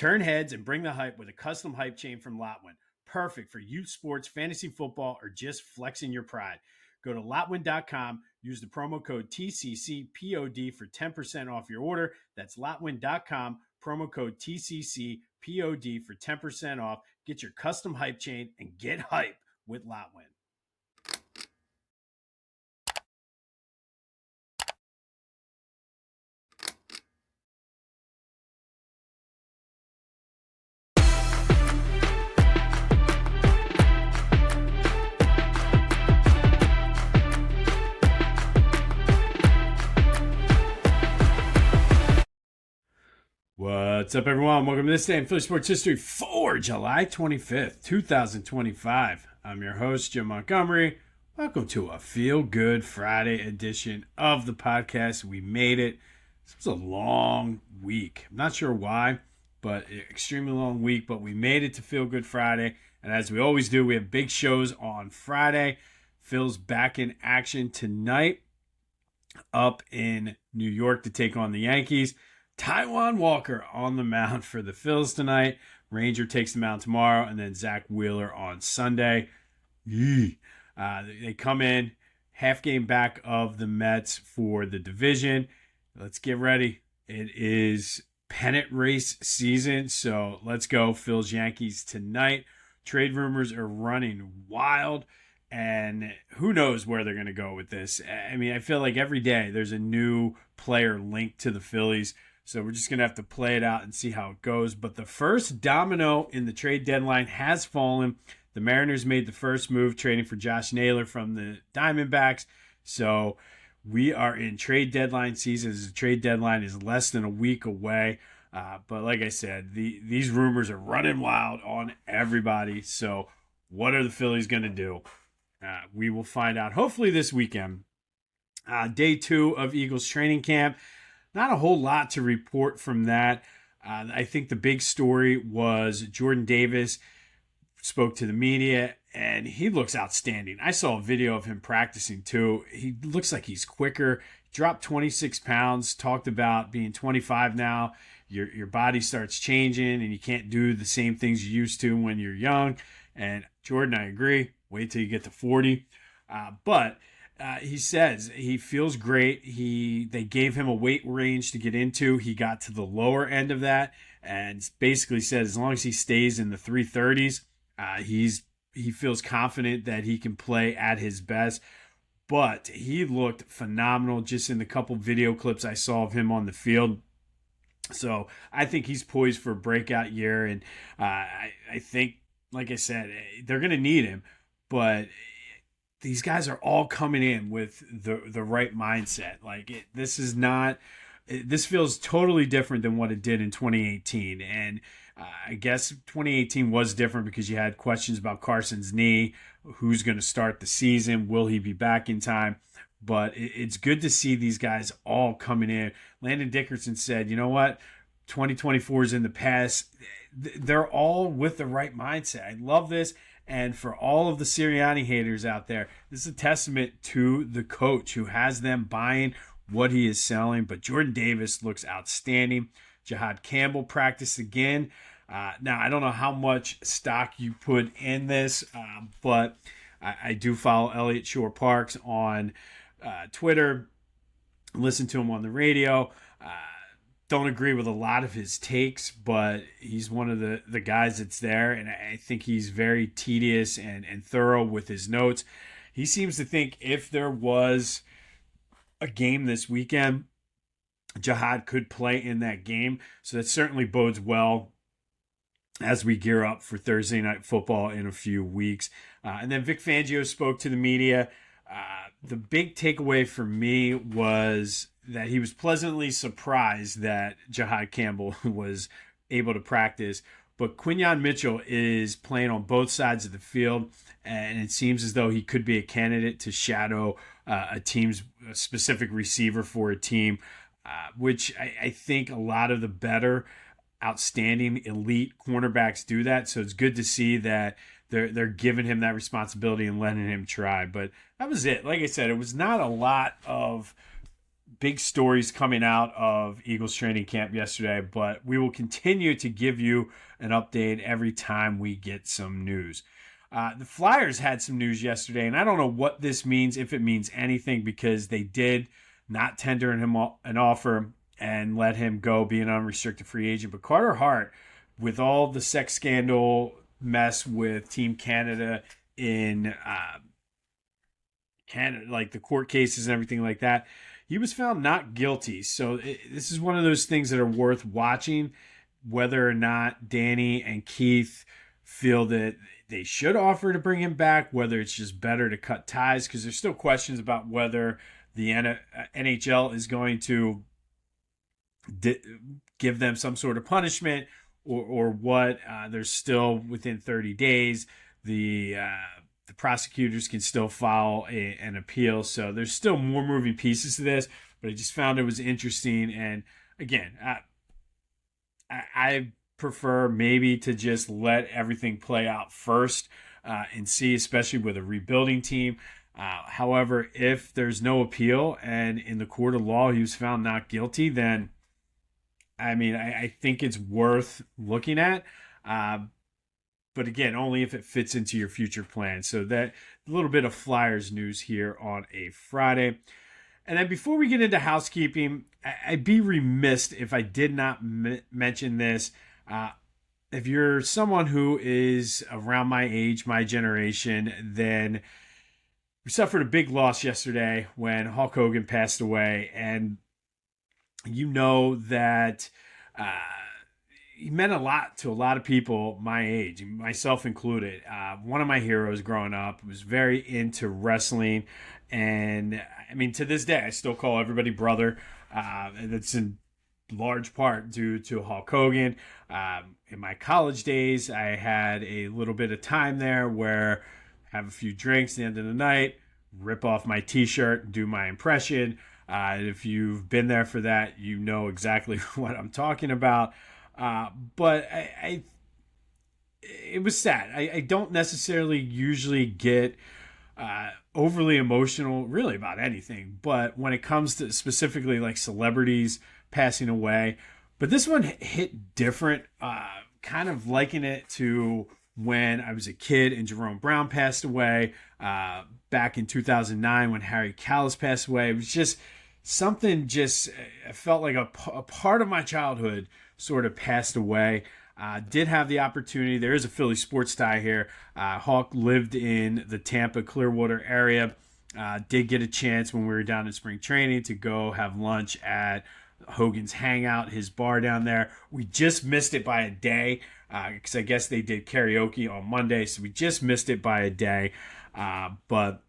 Turn heads and bring the hype with a custom hype chain from Lotwin. Perfect for youth sports, fantasy football, or just flexing your pride. Go to Lotwin.com, use the promo code TCCPOD for 10% off your order. That's Lotwin.com, promo code TCCPOD for 10% off. Get your custom hype chain and get hype with Lotwin. What's up, everyone? Welcome to this day in Philly sports history for July 25th, 2025. I'm your host, Jim Montgomery. Welcome to a Feel Good Friday edition of the podcast. We made it. This was a long week. I'm not sure why, but an extremely long week, but we made it to Feel Good Friday. And as we always do, we have big shows on Friday. Phil's back in action tonight up in New York to take on the Yankees. Taijuan Walker on the mound for the Phillies tonight. Ranger takes the mound tomorrow, and then Zach Wheeler on Sunday. They come in half game back of the Mets for the division. Let's get ready. It is pennant race season, so let's go Phil's Yankees tonight. Trade rumors are running wild, and who knows where they're going to go with this. I mean, I feel like every day there's a new player linked to the Phillies. So we're just going to have to play it out and see how it goes. But the first domino in the trade deadline has fallen. The Mariners made the first move, trading for Josh Naylor from the Diamondbacks. So we are in trade deadline season. The trade deadline is less than a week away. But like I said, these rumors are running wild on everybody. So what are the Phillies going to do? We will find out hopefully this weekend. Day 2 of Eagles training camp. Not a whole lot to report from that. I think the big story was Jordan Davis spoke to the media, and he looks outstanding. I saw a video of him practicing, too. He looks like he's quicker. Dropped 26 pounds, talked about being 25 now. Your body starts changing, and you can't do the same things you used to when you're young. And Jordan, I agree. Wait till you get to 40. But he says he feels great. They gave him a weight range to get into. He got to the lower end of that and basically said as long as he stays in the 330s, he feels confident that he can play at his best. But he looked phenomenal just in the couple video clips I saw of him on the field. So I think he's poised for a breakout year. And I think, like I said, they're going to need him. But these guys are all coming in with the right mindset. This feels totally different than what it did in 2018. And I guess 2018 was different because you had questions about Carson's knee, who's going to start the season, will he be back in time? But it's good to see these guys all coming in. Landon Dickerson said, you know what? 2024 is in the past. They're all with the right mindset. I love this. And for all of the Sirianni haters out there, this is a testament to the coach who has them buying what he is selling. But Jordan Davis looks outstanding. Jahad Campbell practiced again. Now, I don't know how much stock you put in this, but I do follow Elliott Shore Parks on Twitter, listen to him on the radio. Don't agree with a lot of his takes, but he's one of the guys that's there, and I think he's very tedious and thorough with his notes. He seems to think if there was a game this weekend, Jahad could play in that game, so that certainly bodes well as we gear up for Thursday Night Football in a few weeks. And then Vic Fangio spoke to the media. The big takeaway for me was that he was pleasantly surprised that Jahad Campbell was able to practice. But Quinyon Mitchell is playing on both sides of the field, and it seems as though he could be a candidate to shadow a specific receiver for a team, which I think a lot of the better, outstanding, elite cornerbacks do that. So it's good to see that they're giving him that responsibility and letting him try. But that was it. Like I said, it was not a lot of big stories coming out of Eagles training camp yesterday, but we will continue to give you an update every time we get some news. The Flyers had some news yesterday, and I don't know what this means, if it means anything, because they did not tender him an offer and let him go, be an unrestricted free agent. But Carter Hart, with all the sex scandal mess with Team Canada in Canada, like the court cases and everything like that, he was found not guilty. So this is one of those things that are worth watching, whether or not Danny and Keith feel that they should offer to bring him back, whether it's just better to cut ties, because there's still questions about whether the NHL is going to give them some sort of punishment or what. There's still within 30 days. The prosecutors can still file an appeal. So there's still more moving pieces to this, but I just found it was interesting. And again, I prefer maybe to just let everything play out first and see, especially with a rebuilding team. However, if there's no appeal and in the court of law he was found not guilty, then I mean, I think it's worth looking at. But again, only if it fits into your future plans. So that a little bit of Flyers news here on a Friday. And then before we get into housekeeping, I'd be remiss if I did not mention this. If you're someone who is around my age, my generation, then we suffered a big loss yesterday when Hulk Hogan passed away. And you know that he meant a lot to a lot of people my age, myself included. One of my heroes growing up was very into wrestling. And I mean, to this day, I still call everybody brother. And it's in large part due to Hulk Hogan. In my college days, I had a little bit of time there where have a few drinks at the end of the night, rip off my t-shirt, do my impression. If you've been there for that, you know exactly what I'm talking about. But it was sad. I don't necessarily usually get overly emotional really about anything, but when it comes to specifically like celebrities passing away, but this one hit different, kind of liken it to when I was a kid and Jerome Brown passed away, back in 2009 when Harry Callis passed away. It was just something I felt like a part of my childhood sort of passed away. Did have the opportunity. There is a Philly sports tie here. Hawk lived in the Tampa Clearwater area. Did get a chance when we were down in spring training to go have lunch at Hogan's Hangout, his bar down there. We just missed it by a day because I guess they did karaoke on Monday, so we just missed it by a day. But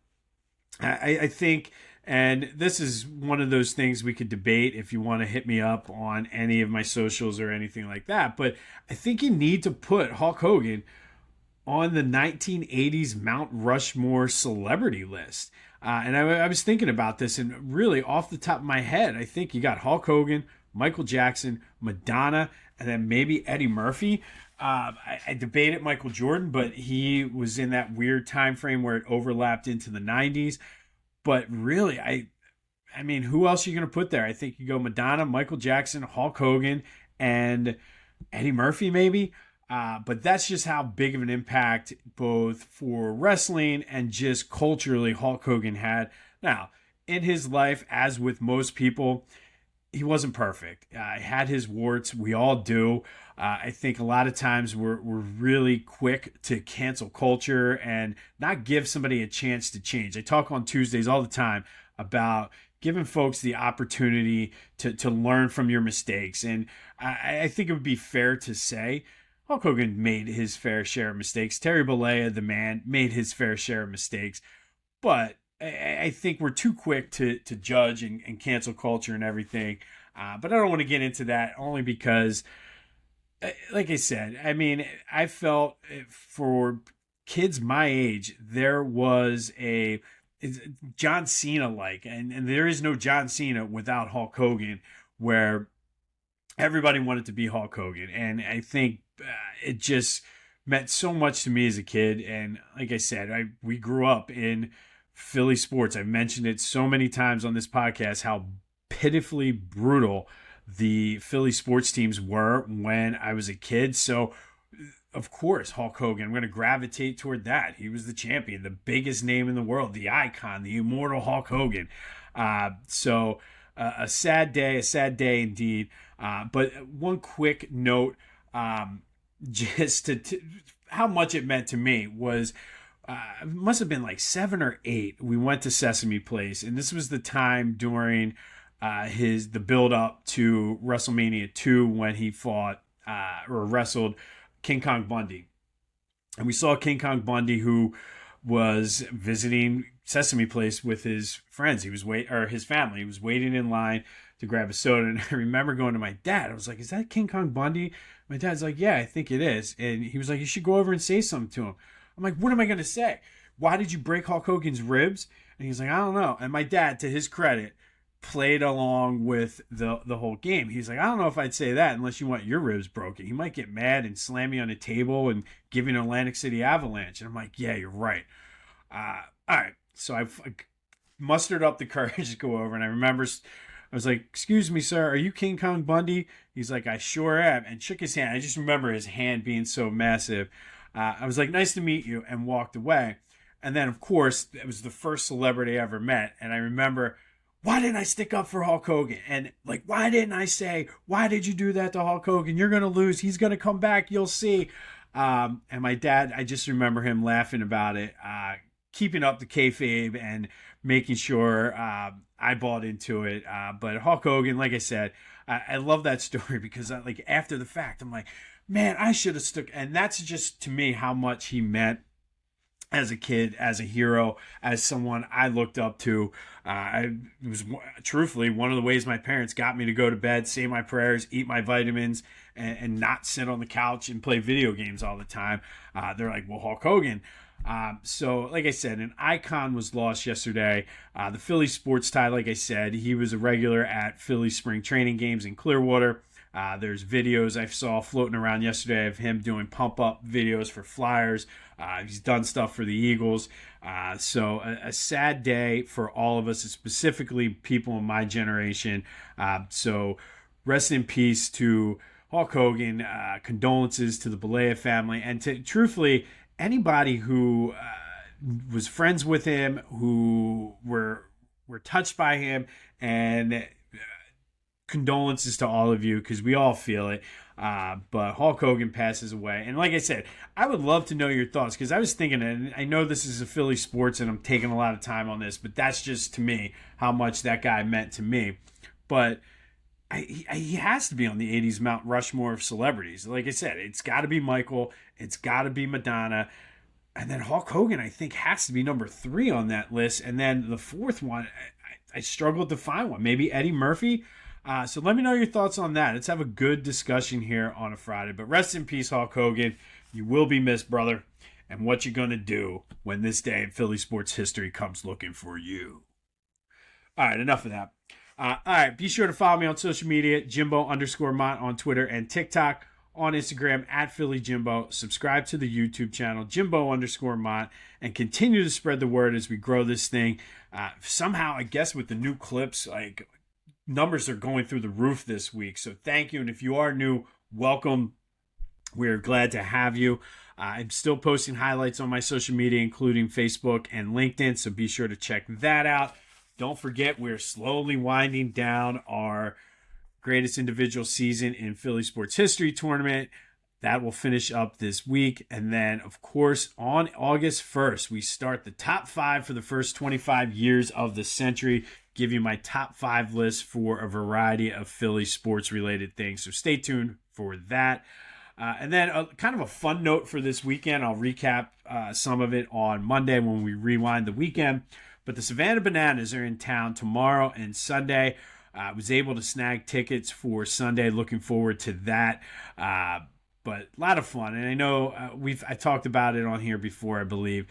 I think, and this is one of those things we could debate if you want to hit me up on any of my socials or anything like that, but I think you need to put Hulk Hogan on the 1980s Mount Rushmore celebrity list. And I was thinking about this, and really off the top of my head, I think you got Hulk Hogan, Michael Jackson, Madonna, and then maybe Eddie Murphy. I debated Michael Jordan, but he was in that weird time frame where it overlapped into the 90s. But really, I mean, who else are you going to put there? I think you go Madonna, Michael Jackson, Hulk Hogan, and Eddie Murphy maybe. But that's just how big of an impact both for wrestling and just culturally Hulk Hogan had. Now, in his life, as with most people, he wasn't perfect. He had his warts. We all do. I think a lot of times we're really quick to cancel culture and not give somebody a chance to change. I talk on Tuesdays all the time about giving folks the opportunity to learn from your mistakes. And I think it would be fair to say Hulk Hogan made his fair share of mistakes. Terry Bollea, the man, made his fair share of mistakes. But I think we're too quick to judge and cancel culture and everything. But I don't want to get into that only because, like I said, I mean, I felt for kids my age, there was a John Cena-like, and there is no John Cena without Hulk Hogan, where everybody wanted to be Hulk Hogan. And I think it just meant so much to me as a kid. And like I said, we grew up in Philly sports. I've mentioned it so many times on this podcast how pitifully brutal the Philly sports teams were when I was a kid. So, of course, Hulk Hogan, I'm going to gravitate toward that. He was the champion, the biggest name in the world, the icon, the immortal Hulk Hogan. A sad day indeed. But one quick note, just to how much it meant to me was, it must have been like 7 or 8. We went to Sesame Place, and this was the time during the build up to WrestleMania 2 when he fought or wrestled King Kong Bundy. And we saw King Kong Bundy, who was visiting Sesame Place with his friends. His family. He was waiting in line to grab a soda. And I remember going to my dad. I was like, "Is that King Kong Bundy?" My dad's like, "Yeah, I think it is." And he was like, "You should go over and say something to him." I'm like, "What am I going to say? Why did you break Hulk Hogan's ribs?" And he's like, "I don't know." And my dad, to his credit, played along with the whole game. He's like, "I don't know if I'd say that unless you want your ribs broken. He might get mad and slam me on the table and give you an Atlantic City avalanche." And I'm like, "Yeah, you're right." All right. So I mustered up the courage to go over, and I remember I was like, "Excuse me, sir, are you King Kong Bundy?" He's like, "I sure am," and shook his hand. I just remember his hand being so massive. I was like, "Nice to meet you," and walked away. And then, of course, it was the first celebrity I ever met. And I remember, why didn't I stick up for Hulk Hogan? And like, why didn't I say, "Why did you do that to Hulk Hogan? You're going to lose. He's going to come back. You'll see." And my dad, I just remember him laughing about it, keeping up the kayfabe and making sure I bought into it. But Hulk Hogan, like I said, I love that story because like after the fact, I'm like, man, I should have stuck. And that's just to me how much he meant as a kid, as a hero, as someone I looked up to. It was truthfully one of the ways my parents got me to go to bed, say my prayers, eat my vitamins, and not sit on the couch and play video games all the time. They're like, "Well, Hulk Hogan." So, like I said, an icon was lost yesterday. The Philly sports tie, like I said, he was a regular at Philly spring training games in Clearwater. There's videos I saw floating around yesterday of him doing pump-up videos for Flyers. He's done stuff for the Eagles. So a sad day for all of us, specifically people in my generation. So rest in peace to Hulk Hogan. Condolences to the Balea family. And to truthfully, anybody who was friends with him, who were touched by him, and condolences to all of you because we all feel it. But Hulk Hogan passes away. And like I said, I would love to know your thoughts because I was thinking, and I know this is a Philly sports and I'm taking a lot of time on this, but that's just to me how much that guy meant to me. But he has to be on the 80s Mount Rushmore of celebrities. Like I said, it's got to be Michael. It's got to be Madonna. And then Hulk Hogan, I think, has to be number 3 on that list. And then the fourth one, I struggled to find one. Maybe Eddie Murphy. So let me know your thoughts on that. Let's have a good discussion here on a Friday. But rest in peace, Hulk Hogan. You will be missed, brother. And what you going to do when this day in Philly sports history comes looking for you. All right, enough of that. All right, be sure to follow me on social media, Jimbo_Mont on Twitter and TikTok, on Instagram at Philly Jimbo. Subscribe to the YouTube channel, Jimbo_Mont, and continue to spread the word as we grow this thing. Somehow, I guess with the new clips, like numbers are going through the roof this week. So thank you. And if you are new, welcome. We're glad to have you. I'm still posting highlights on my social media, including Facebook and LinkedIn. So be sure to check that out. Don't forget, we're slowly winding down our greatest individual season in Philly sports history tournament. That will finish up this week. And then, of course, on August 1st, we start the top 5 for the first 25 years of the century. Give you my top 5 list for a variety of Philly sports related things. So stay tuned for that. And then kind of a fun note for this weekend. I'll recap some of it on Monday when we rewind the weekend. But the Savannah Bananas are in town tomorrow and Sunday. I was able to snag tickets for Sunday. Looking forward to that. But a lot of fun. And I know I talked about it on here before, I believe.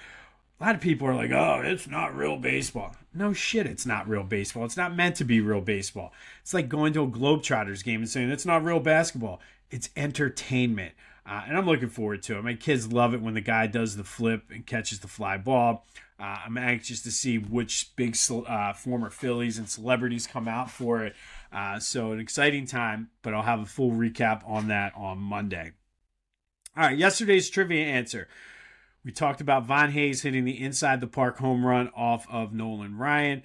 A lot of people are like, "Oh, it's not real baseball." No shit, it's not real baseball. It's not meant to be real baseball. It's like going to a Globetrotters game and saying, "It's not real basketball." It's entertainment. And I'm looking forward to it. My kids love it when the guy does the flip and catches the fly ball. I'm anxious to see which big former Phillies and celebrities come out for it. So an exciting time, but I'll have a full recap on that on Monday. All right, yesterday's trivia answer. We talked about Von Hayes hitting the inside the park home run off of Nolan Ryan.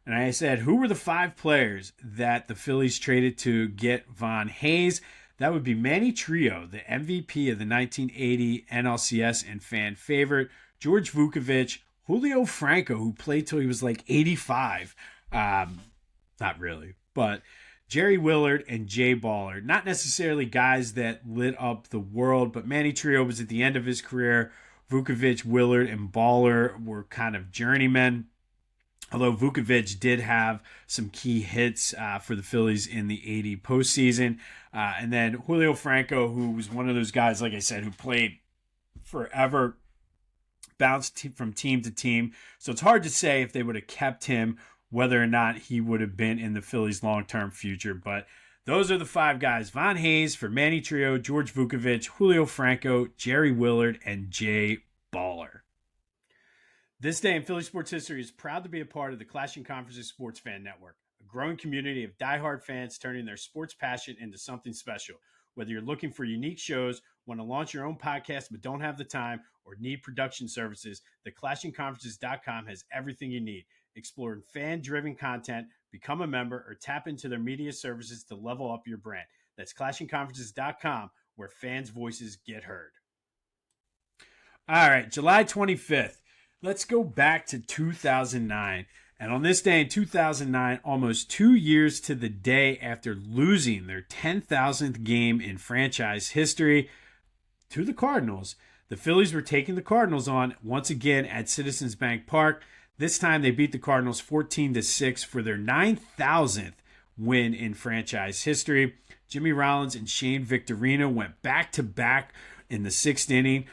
And I said, who were the 5 players that the Phillies traded to get Von Hayes? That would be Manny Trillo, the MVP of the 1980 NLCS and fan favorite, George Vukovich, Julio Franco, who played till he was like 85. Not really, but Jerry Willard and Jay Baller. Not necessarily guys that lit up the world, but Manny Trillo was at the end of his career. Vukovich, Willard, and Baller were kind of journeymen. Although Vukovich did have some key hits for the Phillies in the 80 postseason. And then Julio Franco, who was one of those guys, like I said, who played forever, bounced from team to team. So it's hard to say if they would have kept him, whether or not he would have been in the Phillies' long-term future. But those are the 5 guys. Von Hayes for Manny Trillo, George Vukovich, Julio Franco, Jerry Willard, and Jay Baller. This day in Philly sports history is proud to be a part of the Clashing Conferences Sports Fan Network, a growing community of diehard fans turning their sports passion into something special. Whether you're looking for unique shows, want to launch your own podcast but don't have the time, or need production services, the ClashingConferences.com has everything you need. Explore fan-driven content, become a member, or tap into their media services to level up your brand. That's ClashingConferences.com, where fans' voices get heard. All right, July 25th. Let's go back to 2009. And on this day in 2009, almost 2 years to the day after losing their 10,000th game in franchise history to the Cardinals, the Phillies were taking the Cardinals on once again at Citizens Bank Park. This time they beat the Cardinals 14-6 for their 9,000th win in franchise history. Jimmy Rollins and Shane Victorino went back-to-back in the 6th inning.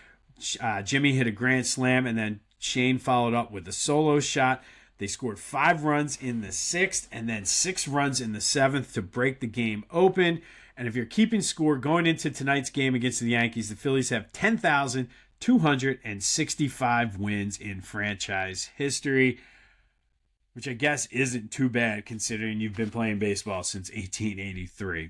Jimmy hit a grand slam, and then Shane followed up with a solo shot. They scored 5 runs in the 6th and then 6 runs in the 7th to break the game open. And if you're keeping score going into tonight's game against the Yankees, the Phillies have 10,265 wins in franchise history, which I guess isn't too bad considering you've been playing baseball since 1883.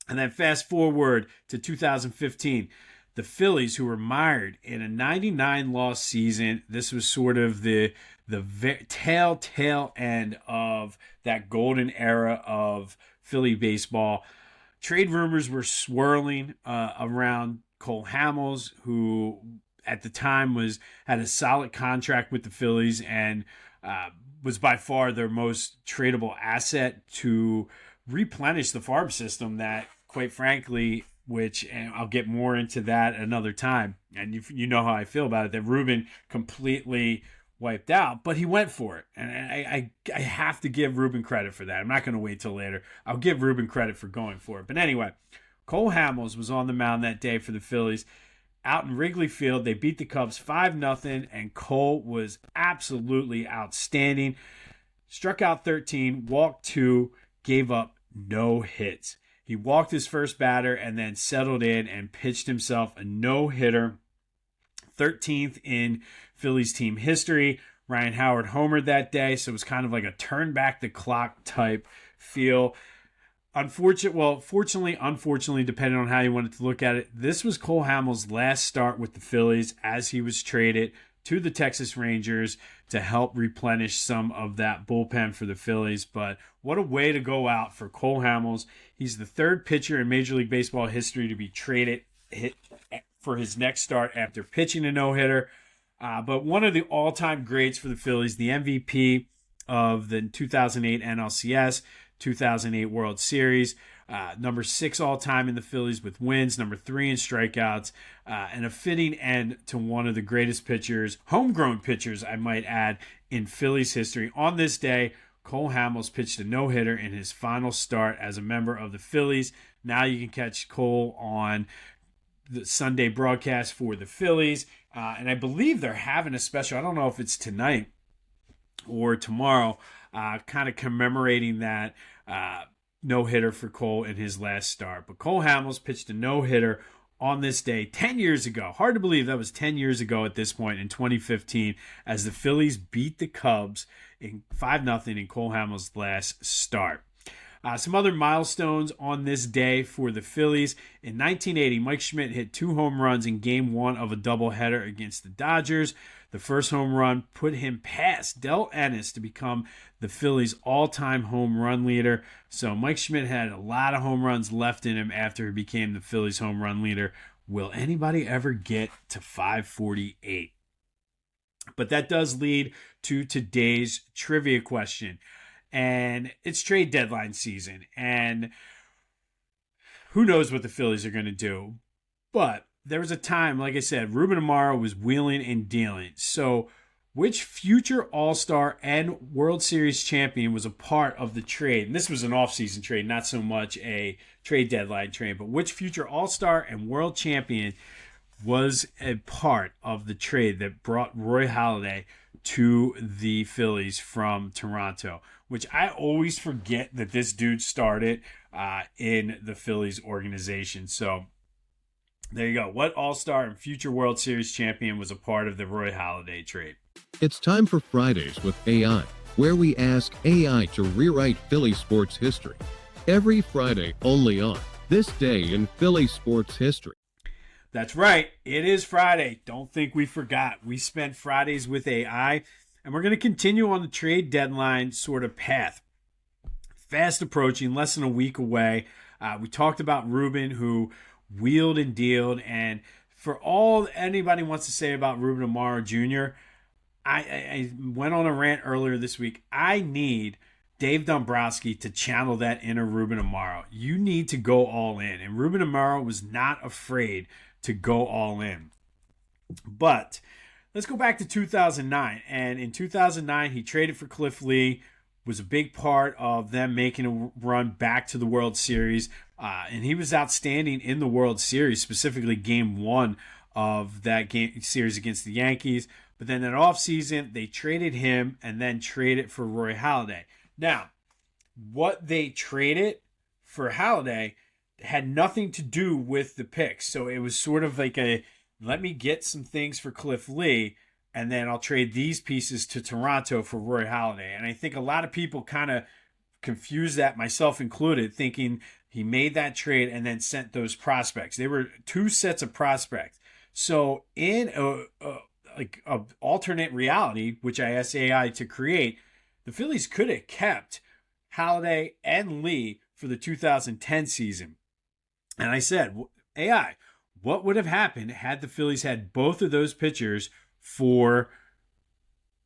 And then fast forward to 2015. The Phillies, who were mired in a 99-loss season, this was sort of the tail end of that golden era of Philly baseball. Trade rumors were swirling around Cole Hamels, who at the time had a solid contract with the Phillies and was by far their most tradable asset to replenish the farm system that, quite frankly, and I'll get more into that another time, and you know how I feel about it, that Ruben completely wiped out, but he went for it, and I have to give Ruben credit for that. I'm not going to wait till later. I'll give Ruben credit for going for it. But anyway, Cole Hamels was on the mound that day for the Phillies. Out in Wrigley Field, they beat the Cubs 5-0, and Cole was absolutely outstanding. Struck out 13, walked 2, gave up no hits. He walked his first batter and then settled in and pitched himself a no-hitter, 13th in Phillies team history. Ryan Howard homered that day, so it was kind of like a turn-back-the-clock type feel. Fortunately, unfortunately, depending on how you wanted to look at it, this was Cole Hamels' last start with the Phillies as he was traded to the Texas Rangers to help replenish some of that bullpen for the Phillies. But what a way to go out for Cole Hamels. He's the 3rd pitcher in Major League Baseball history to be traded for his next start after pitching a no-hitter. But one of the all-time greats for the Phillies, the MVP of the 2008 NLCS, 2008 World Series, number 6 all-time in the Phillies with wins, number 3 in strikeouts, and a fitting end to one of the greatest pitchers, homegrown pitchers, I might add, in Phillies history. On this day, Cole Hamels pitched a no-hitter in his final start as a member of the Phillies. Now you can catch Cole on the Sunday broadcast for the Phillies, and I believe they're having a special, I don't know if it's tonight or tomorrow, kind of commemorating that no-hitter for Cole in his last start. But Cole Hamels pitched a no-hitter on this day 10 years ago. Hard to believe that was 10 years ago at this point in 2015 as the Phillies beat the Cubs in 5-0 in Cole Hamels' last start. Some other milestones on this day for the Phillies. In 1980, Mike Schmidt hit 2 home runs in Game 1 of a doubleheader against the Dodgers. The first home run put him past Del Ennis to become the Phillies' all-time home run leader. So Mike Schmidt had a lot of home runs left in him after he became the Phillies' home run leader. Will anybody ever get to 548? But that does lead to today's trivia question. And it's trade deadline season. And who knows what the Phillies are going to do. But there was a time, like I said, Ruben Amaro was wheeling and dealing. So which future All-Star and World Series champion was a part of the trade? And this was an off-season trade, not so much a trade deadline trade. But which future All-Star and World champion was a part of the trade that brought Roy Halladay to the Phillies from Toronto? Which I always forget that this dude started in the Phillies organization. So there you go. What All-Star and future World Series champion was a part of the Roy Halladay trade? It's time for Fridays with AI, where we ask AI to rewrite Philly sports history. Every Friday only on This Day in Philly Sports History. That's right. It is Friday. Don't think we forgot. We spent Fridays with AI. And we're going to continue on the trade deadline sort of path. Fast approaching, less than a week away. We talked about Ruben, who wheeled and dealed. And for all anybody wants to say about Ruben Amaro Jr., I went on a rant earlier this week. I need Dave Dombrowski to channel that inner Ruben Amaro. You need to go all in. And Ruben Amaro was not afraid to go all in. But let's go back to 2009. And in 2009, he traded for Cliff Lee, was a big part of them making a run back to the World Series. And he was outstanding in the World Series, specifically Game 1 of that game series against the Yankees. But then that offseason, they traded him and then traded for Roy Halladay. Now, what they traded for Halladay had nothing to do with the picks. So it was sort of like a, let me get some things for Cliff Lee, and then I'll trade these pieces to Toronto for Roy Halladay. And I think a lot of people kind of confuse that, myself included, thinking he made that trade and then sent those prospects. They were 2 sets of prospects. So in a alternate reality, which I asked AI to create, the Phillies could have kept Halladay and Lee for the 2010 season. And I said, AI, what would have happened had the Phillies had both of those pitchers for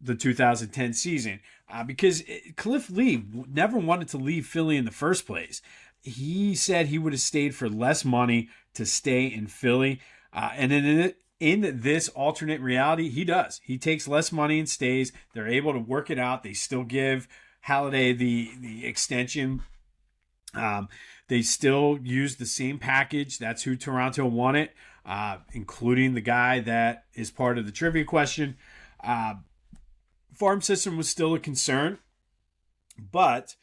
the 2010 season? Because Cliff Lee never wanted to leave Philly in the first place. He said he would have stayed for less money to stay in Philly. And in this alternate reality, he does. He takes less money and stays. They're able to work it out. They still give Halladay the extension. They still use the same package. That's who Toronto wanted, including the guy that is part of the trivia question. Farm system was still a concern, but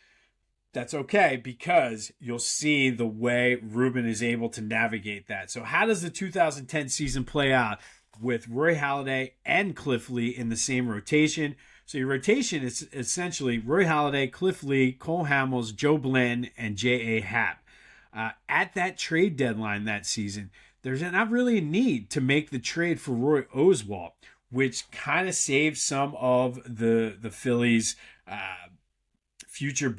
that's okay because you'll see the way Ruben is able to navigate that. So how does the 2010 season play out with Roy Halladay and Cliff Lee in the same rotation? So your rotation is essentially Roy Halladay, Cliff Lee, Cole Hamels, Joe Blanton, and J.A. Happ. At that trade deadline that season, there's not really a need to make the trade for Roy Oswalt, which kind of saves some of the Phillies' future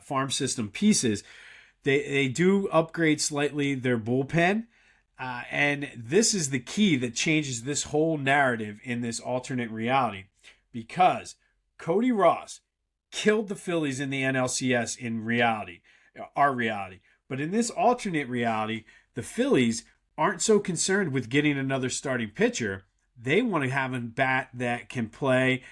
farm system pieces. They do upgrade slightly their bullpen, and this is the key that changes this whole narrative in this alternate reality, because Cody Ross killed the Phillies in the NLCS in reality, our reality. But in this alternate reality, the Phillies aren't so concerned with getting another starting pitcher. They want to have a bat that can play,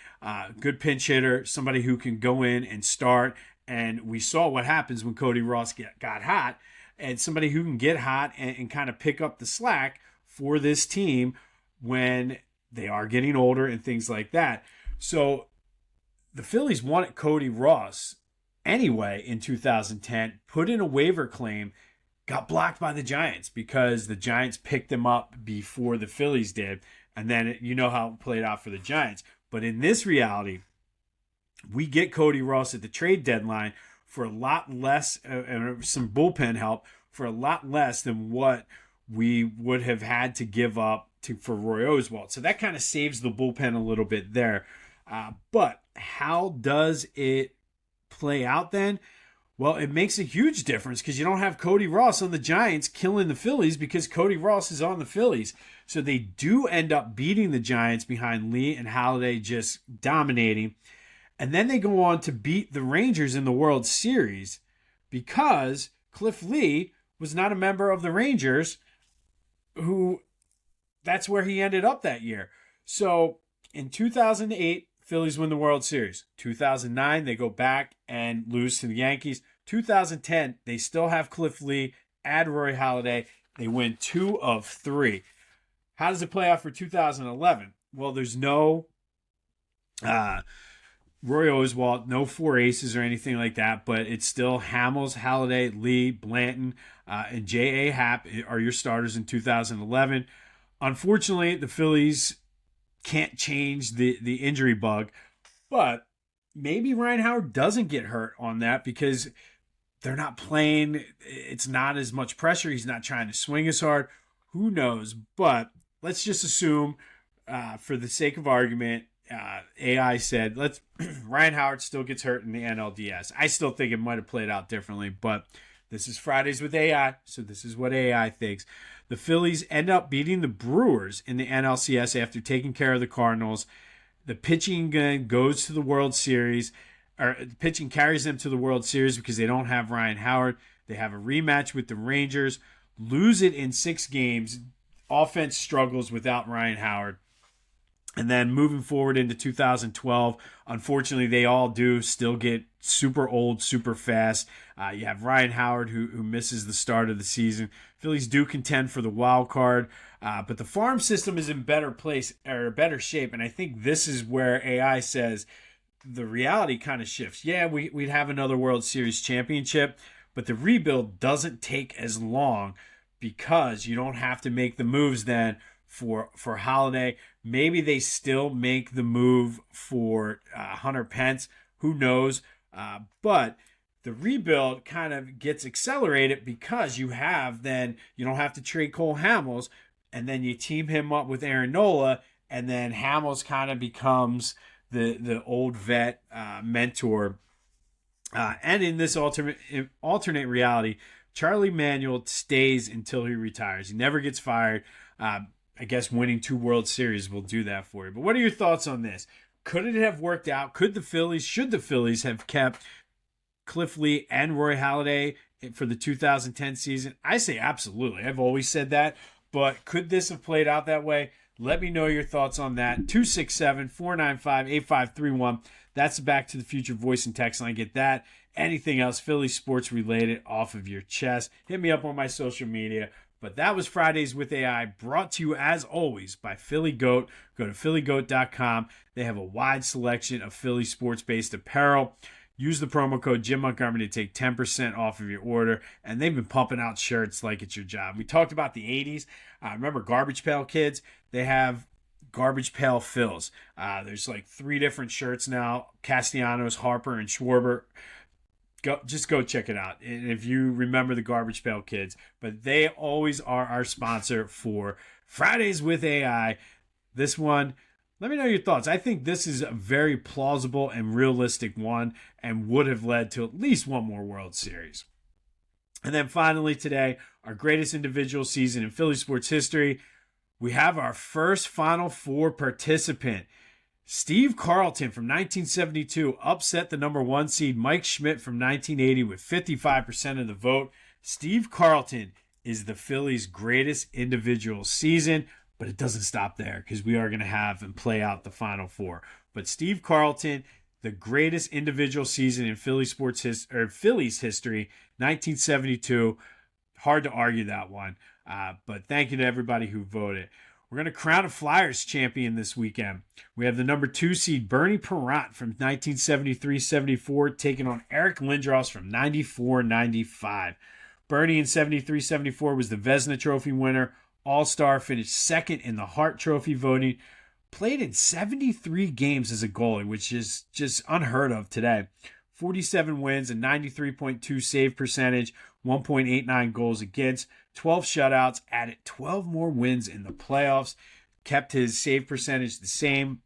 good pinch hitter, somebody who can go in and start. And we saw what happens when Cody Ross got hot, and somebody who can get hot and kind of pick up the slack for this team when they are getting older and things like that. So the Phillies wanted Cody Ross anyway in 2010, put in a waiver claim, got blocked by the Giants because the Giants picked them up before the Phillies did. And then you know how it played out for the Giants. But in this reality, we get Cody Ross at the trade deadline for a lot less, and some bullpen help for a lot less than what we would have had to give up for Roy Oswalt. So that kind of saves the bullpen a little bit there. But how does it play out then? Well, it makes a huge difference because you don't have Cody Ross on the Giants killing the Phillies because Cody Ross is on the Phillies. So they do end up beating the Giants behind Lee and Halladay just dominating. And then they go on to beat the Rangers in the World Series because Cliff Lee was not a member of the Rangers, who that's where he ended up that year. So in 2008, Phillies win the World Series. 2009, they go back and lose to the Yankees. 2010, they still have Cliff Lee, add Roy Halladay. They win 2 of 3. How does it play out for 2011? Well, there's no Roy Oswalt, no 4 aces or anything like that, but it's still Hamels, Halladay, Lee, Blanton, and J.A. Happ are your starters in 2011. Unfortunately, the Phillies can't change the injury bug, but maybe Ryan Howard doesn't get hurt on that because they're not playing. It's not as much pressure. He's not trying to swing as hard. Who knows? But let's just assume, for the sake of argument, AI said Ryan Howard still gets hurt in the NLDS. I still think it might have played out differently, but this is Fridays with AI, so this is what AI thinks. The Phillies end up beating the Brewers in the NLCS after taking care of the Cardinals. The pitching goes to the World Series, or the pitching carries them to the World Series because they don't have Ryan Howard. They have a rematch with the Rangers, lose it in 6 games. Offense struggles without Ryan Howard. And then moving forward into 2012, unfortunately, they all do still get super old, super fast. You have Ryan Howard, who misses the start of the season. Phillies do contend for the wild card, but the farm system is in better place or better shape. And I think this is where AI says the reality kind of shifts. Yeah, we'd have another World Series championship, but the rebuild doesn't take as long because you don't have to make the moves then for Halladay. Maybe they still make the move for Hunter Pence. Who knows? But the rebuild kind of gets accelerated because you don't have to trade Cole Hamels, and then you team him up with Aaron Nola, and then Hamels kind of becomes the old vet mentor. And in this alternate reality, Charlie Manuel stays until he retires. He never gets fired. I guess winning 2 World Series will do that for you. But what are your thoughts on this? Could it have worked out? Should the Phillies have kept Cliff Lee and Roy Halladay for the 2010 season? I say absolutely. I've always said that. But could this have played out that way? Let me know your thoughts on that. 267-495-8531. That's the Back to the Future voice and text line. Get that. Anything else Philly sports related off of your chest. Hit me up on my social media. But that was Fridays with AI, brought to you as always by Philly Goat. Go to phillygoat.com. They have a wide selection of Philly sports-based apparel. Use the promo code Jim Montgomery to take 10% off of your order. And they've been pumping out shirts like it's your job. We talked about the 80s. Remember Garbage Pail Kids? They have Garbage Pail Phils. There's like 3 different shirts now. Castellanos, Harper, and Schwarber. Just go check it out. And if you remember the Garbage Pail Kids, but they always are our sponsor for Fridays with AI. This one, let me know your thoughts. I think this is a very plausible and realistic one and would have led to at least one more World Series. And then finally today, our greatest individual season in Philly sports history. We have our first Final Four participant. Steve Carlton from 1972 upset the number 1 seed Mike Schmidt from 1980 with 55% of the vote. Steve Carlton is the Phillies' greatest individual season, but it doesn't stop there because we are going to have and play out the Final Four. But Steve Carlton, the greatest individual season in Phillies history, 1972. Hard to argue that one. But thank you to everybody who voted. We're going to crown a Flyers champion this weekend. We have the number 2 seed Bernie Parent from 1973-74 taking on Eric Lindros from 94-95. Bernie in 73-74 was the Vezina Trophy winner. All-Star, finished second in the Hart Trophy voting. Played in 73 games as a goalie, which is just unheard of today. 47 wins, a 93.2 save percentage, 1.89 goals against, 12 shutouts, added 12 more wins in the playoffs, kept his save percentage the same.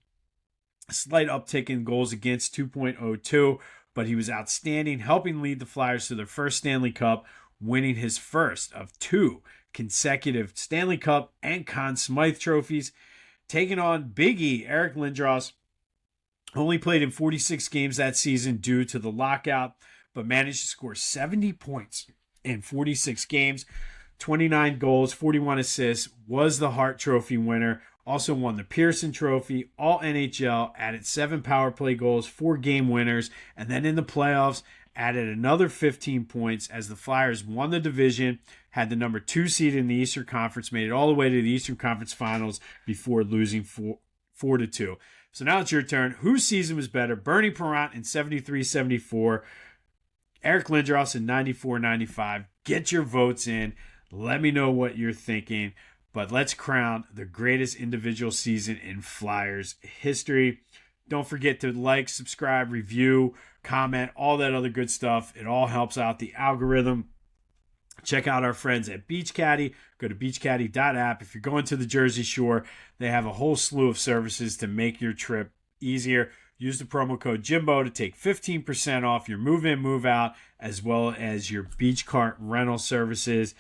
A slight uptick in goals against, 2.02, but he was outstanding, helping lead the Flyers to their first Stanley Cup, winning his first of 2 consecutive Stanley Cup and Conn Smythe trophies. Taking on Big E, Eric Lindros, only played in 46 games that season due to the lockout, but managed to score 70 points in 46 games, 29 goals, 41 assists, was the Hart Trophy winner, also won the Pearson Trophy, all NHL, added 7 power play goals, 4 game winners, and then in the playoffs, added another 15 points as the Flyers won the division, had the number 2 seed in the Eastern Conference, made it all the way to the Eastern Conference Finals before losing 4-2. So now it's your turn. Whose season was better? Bernie Parent in 73-74, Eric Lindros in 94-95. Get your votes in. Let me know what you're thinking. But let's crown the greatest individual season in Flyers history. Don't forget to like, subscribe, review, comment, all that other good stuff. It all helps out the algorithm. Check out our friends at Beach Caddy. Go to beachcaddy.app. If you're going to the Jersey Shore, they have a whole slew of services to make your trip easier. Use the promo code Jimbo to take 15% off your move in, move out, as well as your beach cart rental services.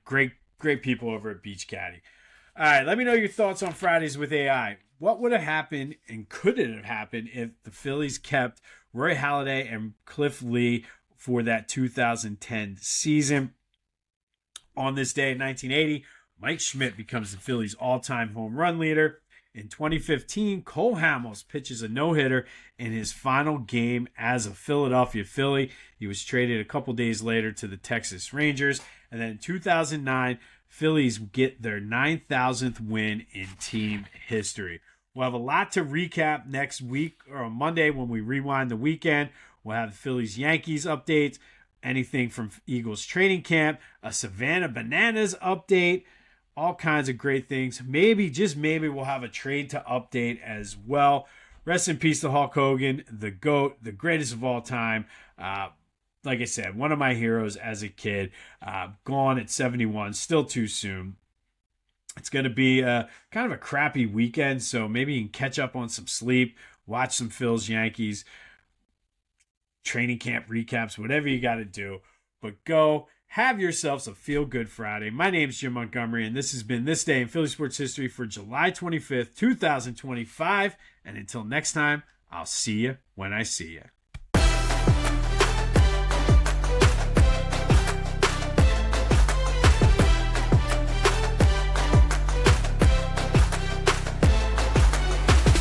Great people over at Beach Caddy. All right, let me know your thoughts on Fridays with AI. What would have happened and could it have happened if the Phillies kept Roy Halladay and Cliff Lee for that 2010 season? On this day in 1980, Mike Schmidt becomes the Phillies' all-time home run leader. In 2015, Cole Hamels pitches a no-hitter in his final game as a Philadelphia Philly. He was traded a couple days later to the Texas Rangers. And then in 2009, Phillies get their 9,000th win in team history. We'll have a lot to recap next week or on Monday when we rewind the weekend. We'll have the Phillies-Yankees updates, anything from Eagles training camp, a Savannah Bananas update, all kinds of great things. Maybe, just maybe, we'll have a trade to update as well. Rest in peace to Hulk Hogan, the GOAT, the greatest of all time. Like I said, one of my heroes as a kid, gone at 71, still too soon. It's going to be kind of a crappy weekend, so maybe you can catch up on some sleep, watch some Phillies, Yankees, training camp recaps, whatever you got to do. But go have yourselves a feel-good Friday. My name's Jim Montgomery, and this has been This Day in Philly Sports History for July 25th, 2025. And until next time, I'll see you when I see you.